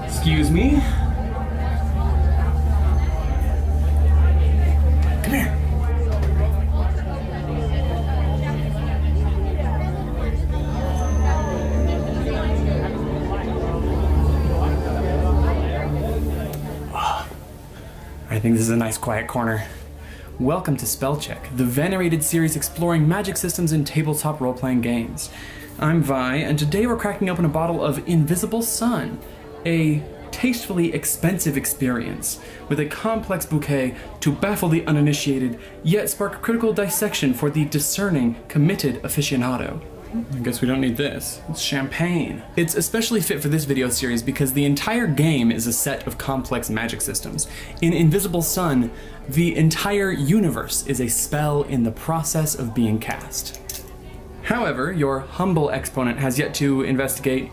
Excuse me? Come here. I think this is a nice quiet corner. Welcome to Spellcheck, the venerated series exploring magic systems in tabletop role-playing games. I'm Vi, and today we're cracking open a bottle of Invisible Sun, a tastefully expensive experience with a complex bouquet to baffle the uninitiated, yet spark critical dissection for the discerning, committed aficionado. I guess we don't need this. It's champagne. It's especially fit for this video series because the entire game is a set of complex magic systems. In Invisible Sun, the entire universe is a spell in the process of being cast. However, your humble exponent has yet to investigate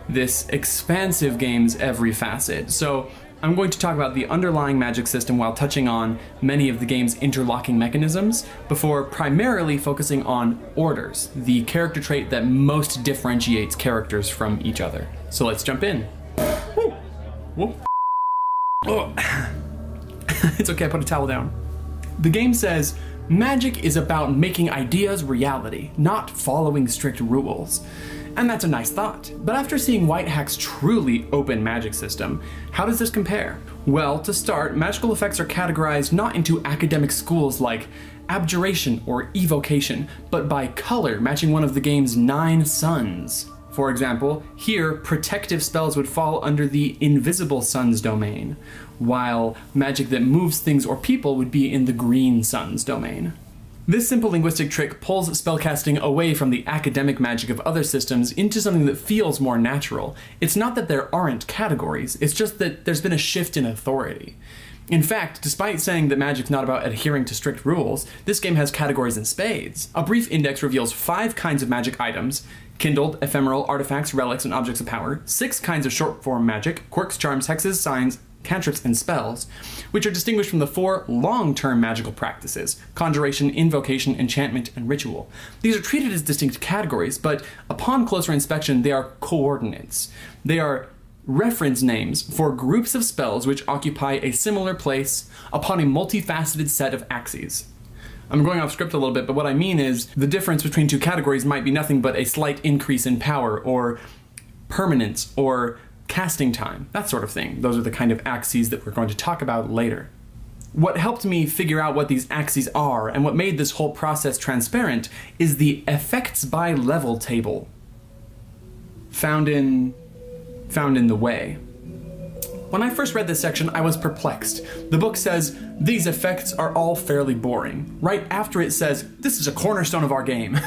this expansive game's every facet, so I'm going to talk about the underlying magic system while touching on many of the game's interlocking mechanisms, before primarily focusing on orders, the character trait that most differentiates characters from each other. So let's jump in. Woo. Woo. Oh. It's okay, I put a towel down. The game says, magic is about making ideas reality, not following strict rules. And that's a nice thought. But after seeing Whitehack's truly open magic system, how does this compare? Well, to start, magical effects are categorized not into academic schools like abjuration or evocation, but by color, matching one of the game's 9 suns. For example, here, protective spells would fall under the Invisible Sun's domain, while magic that moves things or people would be in the Green Sun's domain. This simple linguistic trick pulls spellcasting away from the academic magic of other systems into something that feels more natural. It's not that there aren't categories, it's just that there's been a shift in authority. In fact, despite saying that magic's not about adhering to strict rules, this game has categories in spades. A brief index reveals 5 kinds of magic items: kindled, ephemeral, artifacts, relics, and objects of power, 6 kinds of short-form magic, quirks, charms, hexes, signs, cantrips, and spells, which are distinguished from the 4 long-term magical practices: conjuration, invocation, enchantment, and ritual. These are treated as distinct categories, but upon closer inspection, they are coordinates. They are reference names for groups of spells which occupy a similar place upon a multifaceted set of axes. I'm going off script a little bit, but what I mean is the difference between 2 categories might be nothing but a slight increase in power, or permanence, or casting time, that sort of thing. Those are the kind of axes that we're going to talk about later. What helped me figure out what these axes are, and what made this whole process transparent, is the effects by level table found in the way. When I first read this section, I was perplexed. The book says, these effects are all fairly boring. Right after it says, this is a cornerstone of our game.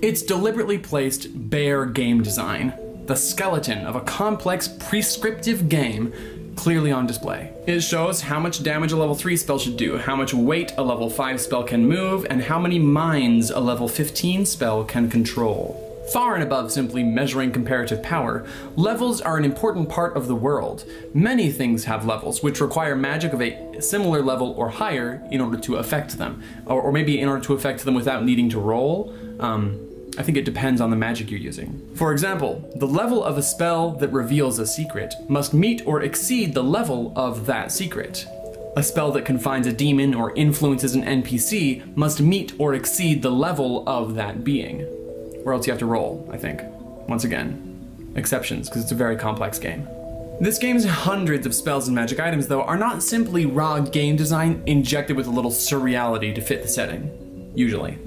It's deliberately placed bare game design, the skeleton of a complex, prescriptive game, clearly on display. It shows how much damage a level 3 spell should do, how much weight a level 5 spell can move, and how many minds a level 15 spell can control. Far and above simply measuring comparative power, levels are an important part of the world. Many things have levels, which require magic of a similar level or higher in order to affect them, or maybe in order to affect them without needing to roll. I think it depends on the magic you're using. For example, the level of a spell that reveals a secret must meet or exceed the level of that secret. A spell that confines a demon or influences an NPC must meet or exceed the level of that being. Or else you have to roll, I think. Once again, exceptions, because it's a very complex game. This game's hundreds of spells and magic items, though, are not simply raw game design injected with a little surreality to fit the setting, usually.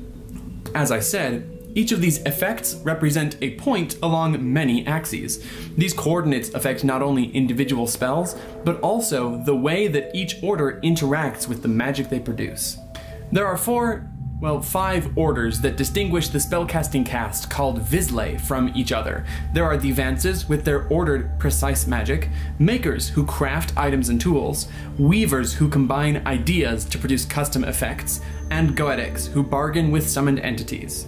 As I said, each of these effects represent a point along many axes. These coordinates affect not only individual spells, but also the way that each order interacts with the magic they produce. There are 5 orders that distinguish the spellcasting cast called Vislay from each other. There are the Vances with their ordered, precise magic, Makers who craft items and tools, Weavers who combine ideas to produce custom effects, and Goetics who bargain with summoned entities.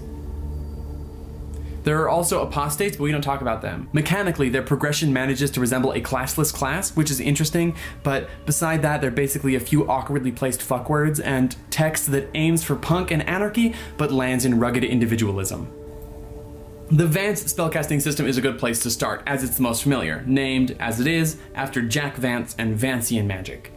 There are also apostates, but we don't talk about them. Mechanically, their progression manages to resemble a classless class, which is interesting, but beside that, they're basically a few awkwardly placed fuckwords and text that aims for punk and anarchy, but lands in rugged individualism. The Vance spellcasting system is a good place to start, as it's the most familiar, named, as it is, after Jack Vance and Vancian magic.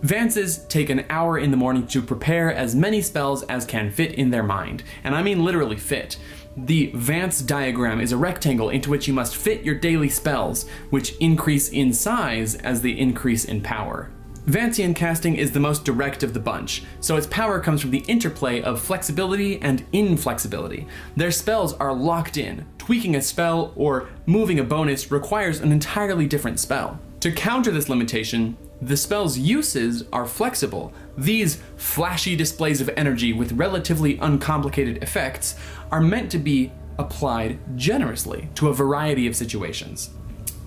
Vances take an hour in the morning to prepare as many spells as can fit in their mind, and I mean literally fit. The Vance diagram is a rectangle into which you must fit your daily spells, which increase in size as they increase in power. Vancian casting is the most direct of the bunch, so its power comes from the interplay of flexibility and inflexibility. Their spells are locked in. Tweaking a spell or moving a bonus requires an entirely different spell. To counter this limitation, the spell's uses are flexible. These flashy displays of energy with relatively uncomplicated effects are meant to be applied generously to a variety of situations.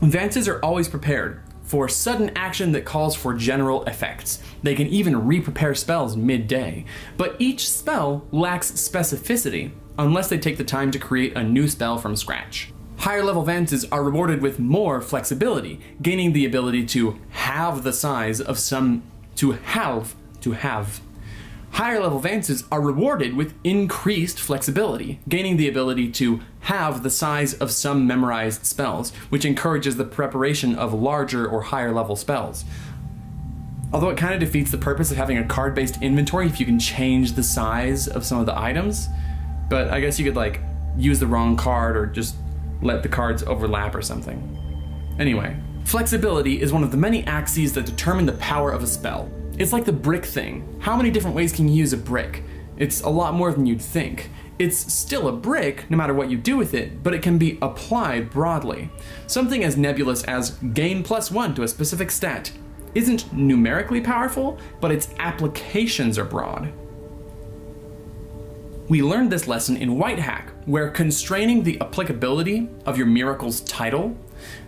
Vances are always prepared for sudden action that calls for general effects. They can even re-prepare spells midday, but each spell lacks specificity unless they take the time to create a new spell from scratch. Higher level Vances are rewarded with more flexibility, gaining the ability to halve the size of some, to have. Higher level Vances are rewarded with increased flexibility, gaining the ability to have the size of some memorized spells, which encourages the preparation of larger or higher level spells. Although it kind of defeats the purpose of having a card-based inventory if you can change the size of some of the items, but I guess you could like use the wrong card or just let the cards overlap or something. Anyway, flexibility is one of the many axes that determine the power of a spell. It's like the brick thing. How many different ways can you use a brick? It's a lot more than you'd think. It's still a brick, no matter what you do with it, but it can be applied broadly. Something as nebulous as gain +1 to a specific stat isn't numerically powerful, but its applications are broad. We learned this lesson in White Hack, where constraining the applicability of your miracle's title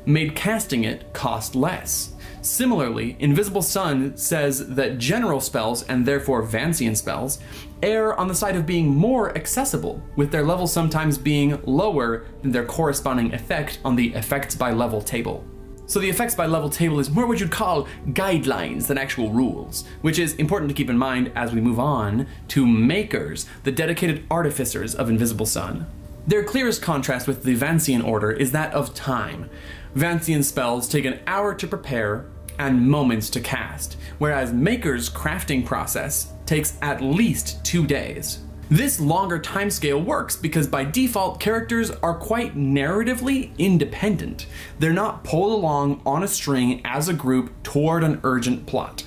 made casting it cost less. Similarly, Invisible Sun says that general spells, and therefore Vancian spells, err on the side of being more accessible, with their level sometimes being lower than their corresponding effect on the effects by level table. So the effects by level table is more what you'd call guidelines than actual rules, which is important to keep in mind as we move on to makers, the dedicated artificers of Invisible Sun. Their clearest contrast with the Vancian order is that of time. Vancian spells take an hour to prepare and moments to cast, whereas Maker's crafting process takes at least 2 days. This longer timescale works because by default, characters are quite narratively independent. They're not pulled along on a string as a group toward an urgent plot.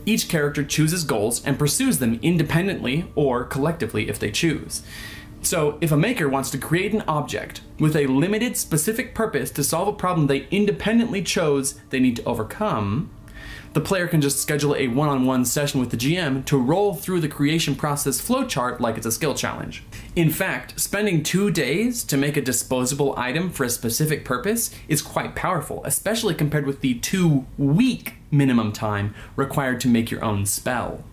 Each character chooses goals and pursues them independently or collectively if they choose. So if a maker wants to create an object with a limited specific purpose to solve a problem they independently chose they need to overcome, the player can just schedule a one-on-one session with the GM to roll through the creation process flowchart like it's a skill challenge. In fact, spending 2 days to make a disposable item for a specific purpose is quite powerful, especially compared with the 2-week minimum time required to make your own spell.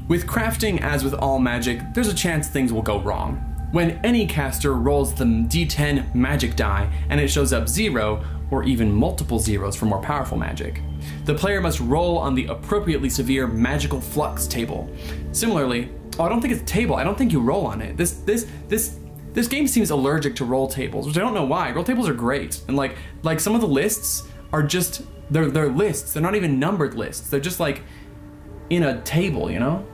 With crafting, as with all magic, there's a chance things will go wrong. When any caster rolls the D10 magic die and it shows up 0, or even multiple zeros for more powerful magic, the player must roll on the appropriately severe magical flux table. Similarly, I don't think it's a table, I don't think you roll on it. This game seems allergic to roll tables, which I don't know why. Roll tables are great, and like some of the lists are just, they're lists, they're not even numbered lists, they're just like in a table, you know?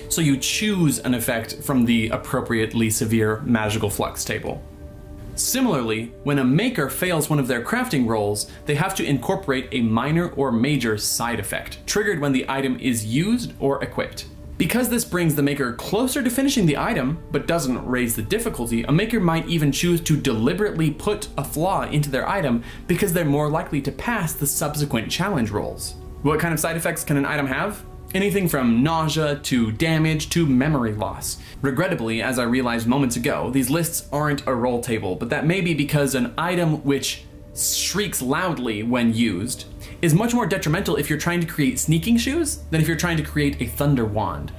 So you choose an effect from the appropriately severe magical flux table. Similarly, when a maker fails one of their crafting rolls, they have to incorporate a minor or major side effect, triggered when the item is used or equipped. Because this brings the maker closer to finishing the item, but doesn't raise the difficulty, a maker might even choose to deliberately put a flaw into their item because they're more likely to pass the subsequent challenge rolls. What kind of side effects can an item have? Anything from nausea to damage to memory loss. Regrettably, as I realized moments ago, these lists aren't a roll table, but that may be because an item which shrieks loudly when used is much more detrimental if you're trying to create sneaking shoes than if you're trying to create a thunder wand.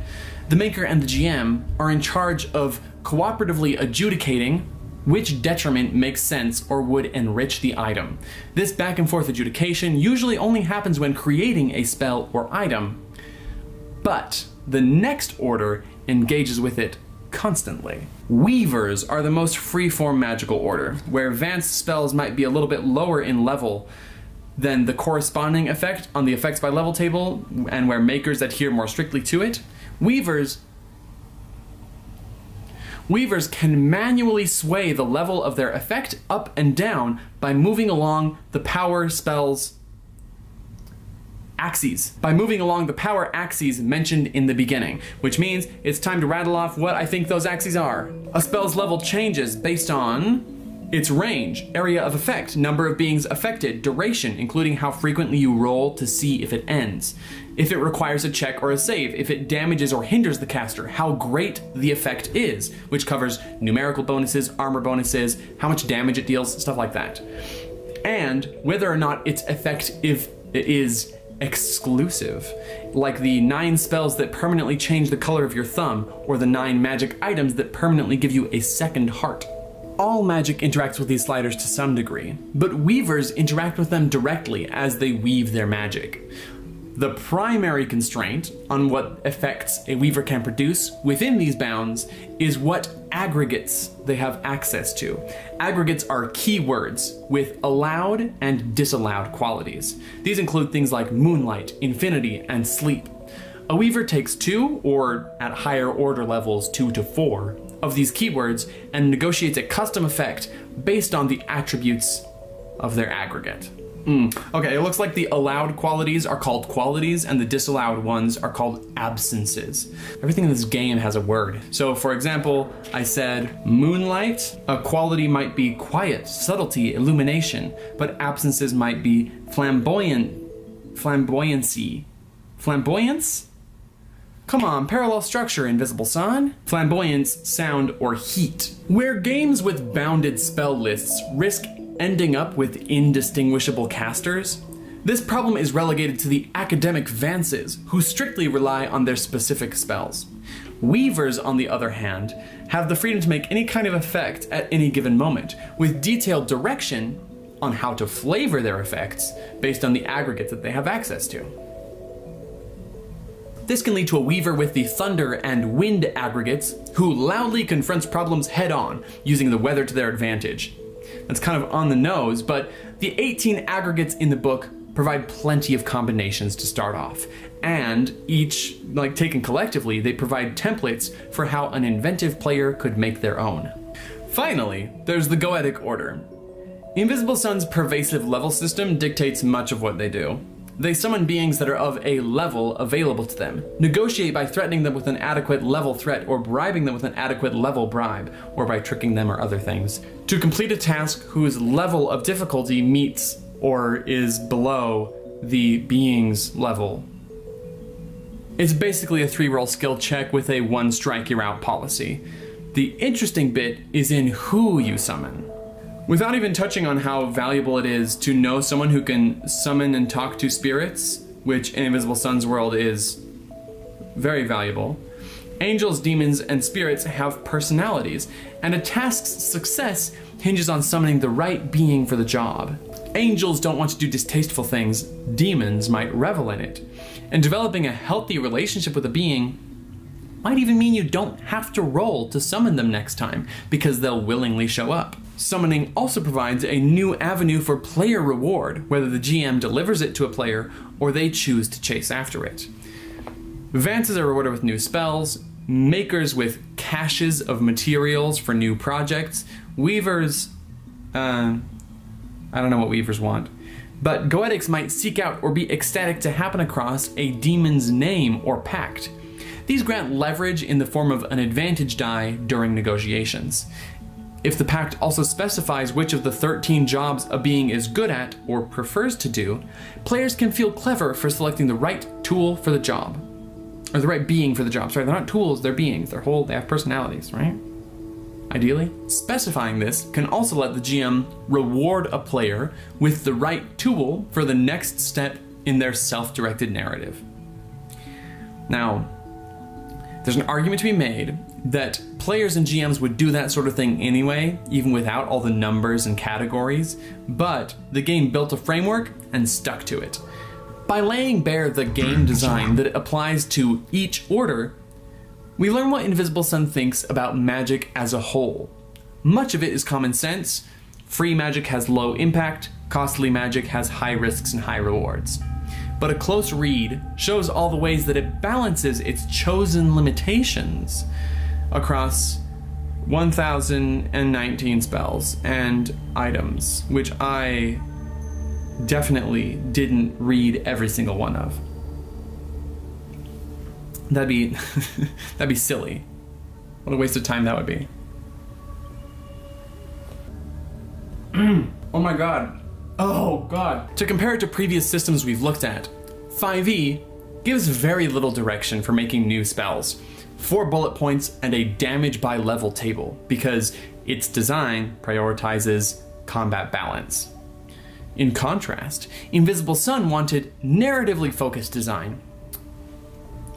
The maker and the GM are in charge of cooperatively adjudicating which detriment makes sense or would enrich the item. This back and forth adjudication usually only happens when creating a spell or item, but the next order engages with it constantly. Weavers are the most free-form magical order, where advanced spells might be a little bit lower in level than the corresponding effect on the effects by level table, and where makers adhere more strictly to it. Weavers can manually sway the level of their effect up and down by moving along the power spell's axes. By moving along the power axes mentioned in the beginning, which means it's time to rattle off what I think those axes are. A spell's level changes based on its range, area of effect, number of beings affected, duration, including how frequently you roll to see if it ends, if it requires a check or a save, if it damages or hinders the caster, how great the effect is, which covers numerical bonuses, armor bonuses, how much damage it deals, stuff like that. And whether or not its effect is exclusive, like the 9 spells that permanently change the color of your thumb, or the 9 magic items that permanently give you a second heart. All magic interacts with these sliders to some degree, but weavers interact with them directly as they weave their magic. The primary constraint on what effects a weaver can produce within these bounds is what aggregates they have access to. Aggregates are keywords with allowed and disallowed qualities. These include things like moonlight, infinity, and sleep. A weaver takes 2, or at higher order levels 2 to 4, of these keywords and negotiates a custom effect based on the attributes of their aggregate. Okay, it looks like the allowed qualities are called qualities and the disallowed ones are called absences. Everything in this game has a word. So for example, I said moonlight, a quality might be quiet, subtlety, illumination, but absences might be flamboyancy. Flamboyance? Come on, parallel structure, Invisible Sun. Flamboyance, sound, or heat. Where games with bounded spell lists risk ending up with indistinguishable casters, this problem is relegated to the academic vances, who strictly rely on their specific spells. Weavers, on the other hand, have the freedom to make any kind of effect at any given moment, with detailed direction on how to flavor their effects based on the aggregates that they have access to. This can lead to a weaver with the thunder and wind aggregates who loudly confronts problems head-on, using the weather to their advantage. That's kind of on the nose, but the 18 aggregates in the book provide plenty of combinations to start off, and each, taken collectively, they provide templates for how an inventive player could make their own. Finally, there's the Goetic order. Invisible Sun's pervasive level system dictates much of what they do. They summon beings that are of a level available to them, negotiate by threatening them with an adequate level threat or bribing them with an adequate level bribe, or by tricking them or other things, to complete a task whose level of difficulty meets or is below the being's level. It's basically a 3-roll skill check with a 1-strike-you're-out policy. The interesting bit is in who you summon. Without even touching on how valuable it is to know someone who can summon and talk to spirits, which in Invisible Sun's world is very valuable, angels, demons, and spirits have personalities, and a task's success hinges on summoning the right being for the job. Angels don't want to do distasteful things, demons might revel in it, and developing a healthy relationship with a being might even mean you don't have to roll to summon them next time, because they'll willingly show up. Summoning also provides a new avenue for player reward, whether the GM delivers it to a player or they choose to chase after it. Vances are rewarded with new spells, makers with caches of materials for new projects, weavers, I don't know what weavers want, but Goetics might seek out or be ecstatic to happen across a demon's name or pact. These grant leverage in the form of an advantage die during negotiations. If the pact also specifies which of the 13 jobs a being is good at or prefers to do, players can feel clever for selecting the right tool for the job. Or the right being for the job. Sorry, they're not tools, they're beings. They have personalities, right? Ideally. Specifying this can also let the GM reward a player with the right tool for the next step in their self-directed narrative. Now, There's an argument to be made that players and GMs would do that sort of thing anyway, even without all the numbers and categories, but the game built a framework and stuck to it. By laying bare the game design that applies to each order, we learn what Invisible Sun thinks about magic as a whole. Much of it is common sense. Free magic has low impact, costly magic has high risks and high rewards. But a close read shows all the ways that it balances its chosen limitations across 1,019 spells and items, which I definitely didn't read every single one of. That'd be silly. What a waste of time that would be. Oh my god. Oh god. To compare it to previous systems we've looked at, 5e gives very little direction for making new spells. 4 bullet points and a damage by level table, because its design prioritizes combat balance. In contrast, Invisible Sun wanted narratively focused design.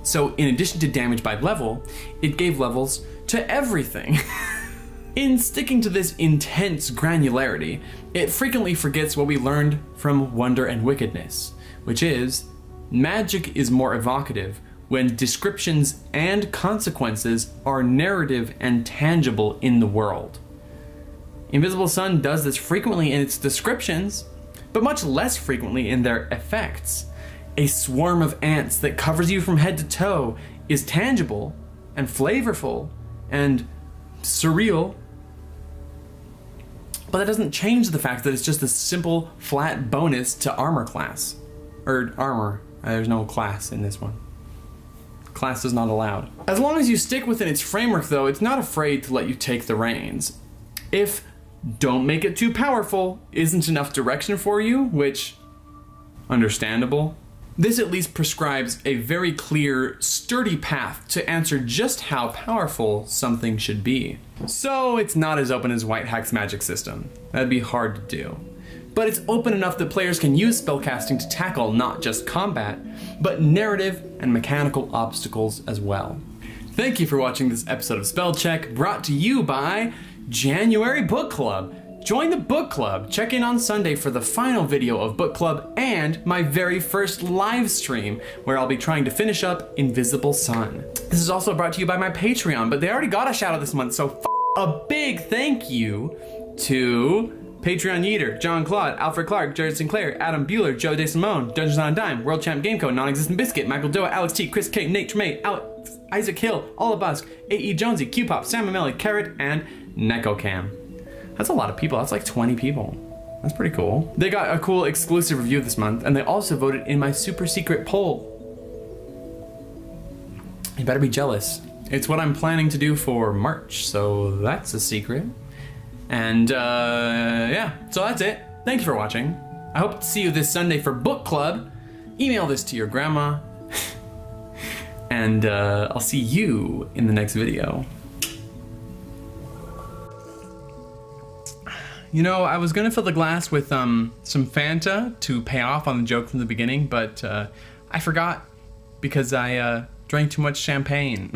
So in addition to damage by level, it gave levels to everything. In sticking to this intense granularity, it frequently forgets what we learned from Wonder and Wickedness, which is, magic is more evocative when descriptions and consequences are narrative and tangible in the world. Invisible Sun does this frequently in its descriptions, but much less frequently in their effects. A swarm of ants that covers you from head to toe is tangible and flavorful and surreal, but that doesn't change the fact that it's just a simple, flat bonus to armor class. Or armor. There's no class in this one. Class is not allowed. As long as you stick within its framework though, it's not afraid to let you take the reins. If don't make it too powerful isn't enough direction for you, which, understandable, this at least prescribes a very clear, sturdy path to answer just how powerful something should be. So it's not as open as White Hack's magic system. That'd be hard to do. But it's open enough that players can use spellcasting to tackle not just combat, but narrative and mechanical obstacles as well. Thank you for watching this episode of Spell Check, brought to you by January Book Club. Join the book club. Check in on Sunday for the final video of book club and my very first live stream, where I'll be trying to finish up Invisible Sun. This is also brought to you by my Patreon, but they already got a shout out this month, so a big thank you to Patreon Yeater, John Claude, Alfred Clark, Jared Sinclair, Adam Bueller, Joe DeSimone, Dungeons on a Dime, World Champ Gameco, Non-Existent Biscuit, Michael Doa, Alex T, Chris K, Nate Tremaine, Isaac Hill, Olabusk, A.E. Jonesy, Q-Pop, Sam Amelli, Carrot, and NecoCam. That's a lot of people. That's like 20 people. That's pretty cool. They got a cool exclusive review this month, and they also voted in my super secret poll. You better be jealous. It's what I'm planning to do for March, so that's a secret. And yeah, so that's it. Thank you for watching. I hope to see you this Sunday for book club. Email this to your grandma. And I'll see you in the next video. You know, I was gonna fill the glass with some Fanta to pay off on the joke from the beginning, but I forgot because I drank too much champagne.